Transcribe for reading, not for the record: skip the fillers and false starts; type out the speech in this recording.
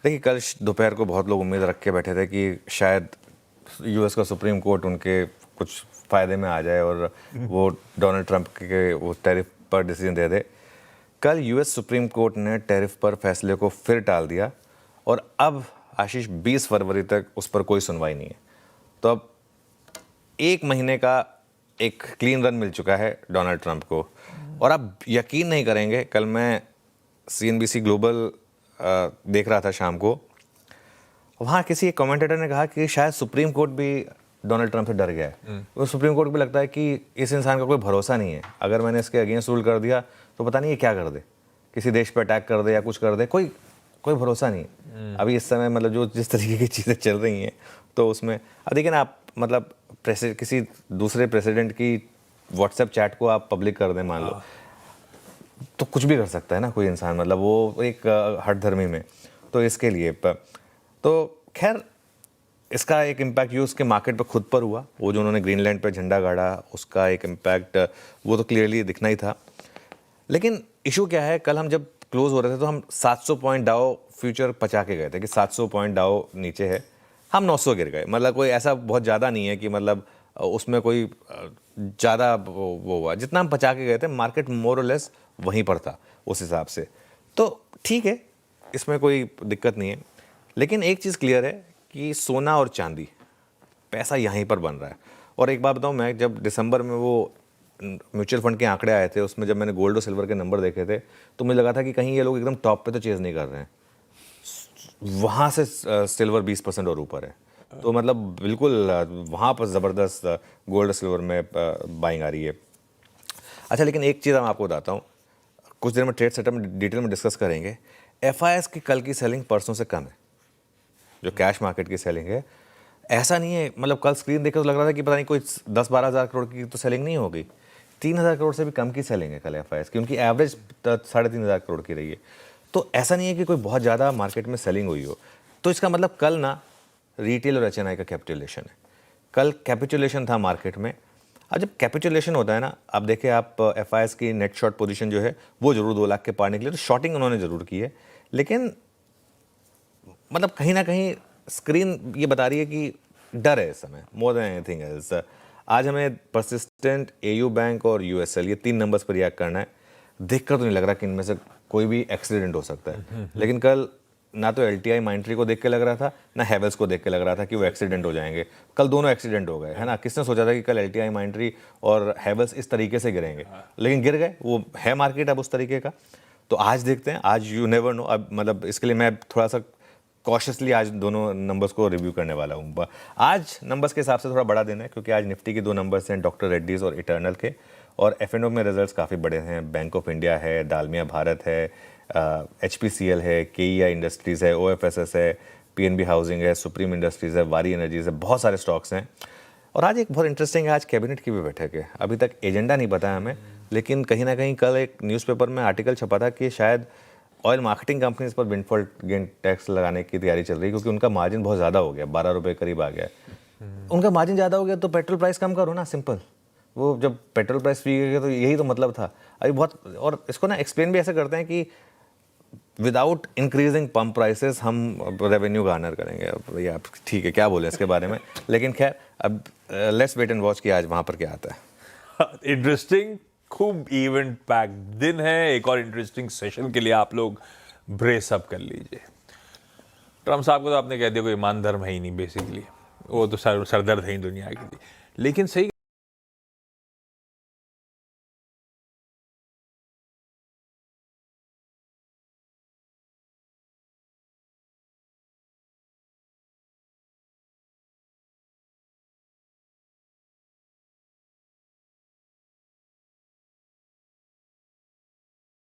देखिए, कल दोपहर को बहुत लोग उम्मीद रख के बैठे थे कि शायद यूएस का सुप्रीम कोर्ट उनके कुछ फ़ायदे में आ जाए और वो डोनाल्ड ट्रंप के वो टैरिफ पर डिसीजन दे दे। कल यूएस सुप्रीम कोर्ट ने टैरिफ पर फैसले को फिर टाल दिया और अब आशीष 20 फरवरी तक उस पर कोई सुनवाई नहीं है। तो अब 1 महीने का एक क्लीन रन मिल चुका है डोनाल्ड ट्रंप को। और आप यकीन नहीं करेंगे, कल मैं CNBC ग्लोबल देख रहा था शाम को, वहाँ किसी एक कमेंटेटर ने कहा कि शायद सुप्रीम कोर्ट भी डोनाल्ड ट्रंप से डर गया है। तो सुप्रीम कोर्ट को लगता है कि इस इंसान का कोई भरोसा नहीं है, अगर मैंने इसके अगेंस्ट रूल कर दिया तो पता नहीं ये क्या कर दे, किसी देश पर अटैक कर दे या कुछ कर दे, कोई भरोसा नहीं है अभी इस समय। मतलब जो जिस तरीके की चीज़ें चल रही हैं तो उसमें अब देखिए ना, आप मतलब किसी दूसरे प्रेसिडेंट की व्हाट्सएप चैट को आप पब्लिक कर दें मान लो, तो कुछ भी कर सकता है ना कोई इंसान, मतलब वो एक हठधर्मी में। तो इसके लिए तो खैर इसका एक इम्पैक्ट यूज़ के मार्केट पर खुद पर हुआ। वो जो उन्होंने ग्रीनलैंड पे झंडा गाड़ा उसका एक इम्पैक्ट वो तो क्लियरली दिखना ही था। लेकिन इशू क्या है, कल हम जब क्लोज हो रहे थे तो हम 700 पॉइंट डाउ फ्यूचर पचा के गए थे कि 700 पॉइंट डाउ नीचे है, हम 900 गिर गए। मतलब कोई ऐसा बहुत ज़्यादा नहीं है कि मतलब उसमें कोई ज़्यादा वो हुआ, जितना हम पचा के गए थे मार्केट मोर और लेस वहीं पर था उस हिसाब से। तो ठीक है, इसमें कोई दिक्कत नहीं है। लेकिन एक चीज़ क्लियर है कि सोना और चांदी पैसा यहीं पर बन रहा है। और एक बात बताऊं, मैं जब दिसंबर में वो म्यूचुअल फंड के आंकड़े आए थे उसमें जब मैंने गोल्ड और सिल्वर के नंबर देखे थे तो मुझे लगा था कि कहीं ये लोग एकदम टॉप पे तो चेज़ नहीं कर रहे हैं, वहाँ से सिल्वर 20% और ऊपर है। तो मतलब बिल्कुल वहाँ पर ज़बरदस्त गोल्ड और सिल्वर में बाइंग आ रही है। अच्छा, लेकिन एक चीज़ मैं आपको बताता हूँ, कुछ देर में ट्रेड सेटअप में डिटेल में डिस्कस करेंगे। FIS की कल की सेलिंग परसों से कम है, जो कैश मार्केट की सेलिंग है। ऐसा नहीं है, मतलब कल स्क्रीन देखकर तो लग रहा था कि पता नहीं कोई 10-12 हज़ार करोड़ की तो सेलिंग नहीं होगी, 3,000 करोड़ से भी कम की सेलिंग है कल FIS की, उनकी एवरेज 3,500 करोड़ की रही है। तो ऐसा नहीं है कि कोई बहुत ज़्यादा मार्केट में सेलिंग हुई हो। तो इसका मतलब कल ना रिटेल और HNI का कैपिटुलेशन है, कल कैपिटुलेशन था मार्केट में। अब जब कैपिटुलेशन होता है ना, आप देखें आप FIS की नेट शॉर्ट पोजीशन जो है वो जरूर 2 लाख के पार निकले, तो शॉर्टिंग उन्होंने ज़रूर की है। लेकिन मतलब कहीं ना कहीं स्क्रीन ये बता रही है कि डर है इस समय मोर देन एनीथिंग एल्स। आज हमें परसिस्टेंट, AU बैंक और USL ये 3 नंबर्स पर रिएक्ट करना है। देखकर तो नहीं लग रहा कि इनमें से कोई भी एक्सीडेंट हो सकता है। लेकिन कल ना तो LTI माइंट्री को देख के लग रहा था, ना हैवेल्स को देख के लग रहा था कि वो एक्सीडेंट हो जाएंगे। कल दोनों एक्सीडेंट हो गए, है ना। किसने सोचा था कि कल LTI माइंट्री और हैवेल्स इस तरीके से गिरेंगे, लेकिन गिर गए। वो है मार्केट अब उस तरीके का। तो आज देखते हैं, आज यू नेवर नो। अब मतलब इसके लिए मैं थोड़ा सा कॉशियसली आज दोनों नंबर्स को रिव्यू करने वाला हूँ। आज नंबर्स के हिसाब से थोड़ा बड़ा दिन है क्योंकि आज निफ्टी के 2 नंबर्स हैं, डॉक्टर रेड्डीज और इटर्नल के। और F&O में रिजल्ट्स काफ़ी बड़े हैं, बैंक ऑफ इंडिया है, डालमिया भारत है, HPCL है, KEI इंडस्ट्रीज़ है, OFSS है, PNB हाउसिंग है, सुप्रीम इंडस्ट्रीज़ है, वारी एनर्जीज है, बहुत सारे स्टॉक्स हैं। और आज एक बहुत इंटरेस्टिंग है, आज कैबिनेट की भी बैठक है। अभी तक एजेंडा नहीं पता है हमें, लेकिन कहीं ना कहीं कल एक न्यूज़पेपर में आर्टिकल छपा था कि शायद ऑयल मार्केटिंग कंपनीज पर विंडफॉल गेन टैक्स लगाने की तैयारी चल रही है, क्योंकि उनका मार्जिन बहुत ज़्यादा हो गया, 12 रुपये करीब आ गया है। उनका मार्जिन ज़्यादा हो गया तो पेट्रोल प्राइस कम करो ना, सिंपल। वो जब पेट्रोल प्राइस फ्री गया तो यही तो मतलब था अभी बहुत। और इसको ना एक्सप्लेन भी ऐसे करते हैं कि विदाउट इंक्रीजिंग पंप प्राइसेस हम रेवेन्यू गार्नर करेंगे। अब भैया आप ठीक है, क्या बोले इसके बारे में, लेकिन खैर अब लेट्स वेट एंड वॉच कि आज वहाँ पर क्या आता है। इंटरेस्टिंग, खूब इवेंट पैक दिन है। एक और इंटरेस्टिंग सेशन के लिए आप लोग ब्रेस अप कर लीजिए। ट्रम्प साहब को तो आपने कह दिया कोई ईमान धर्म है ही नहीं बेसिकली, वो तो सरदर्द है ही दुनिया के लिए। लेकिन सही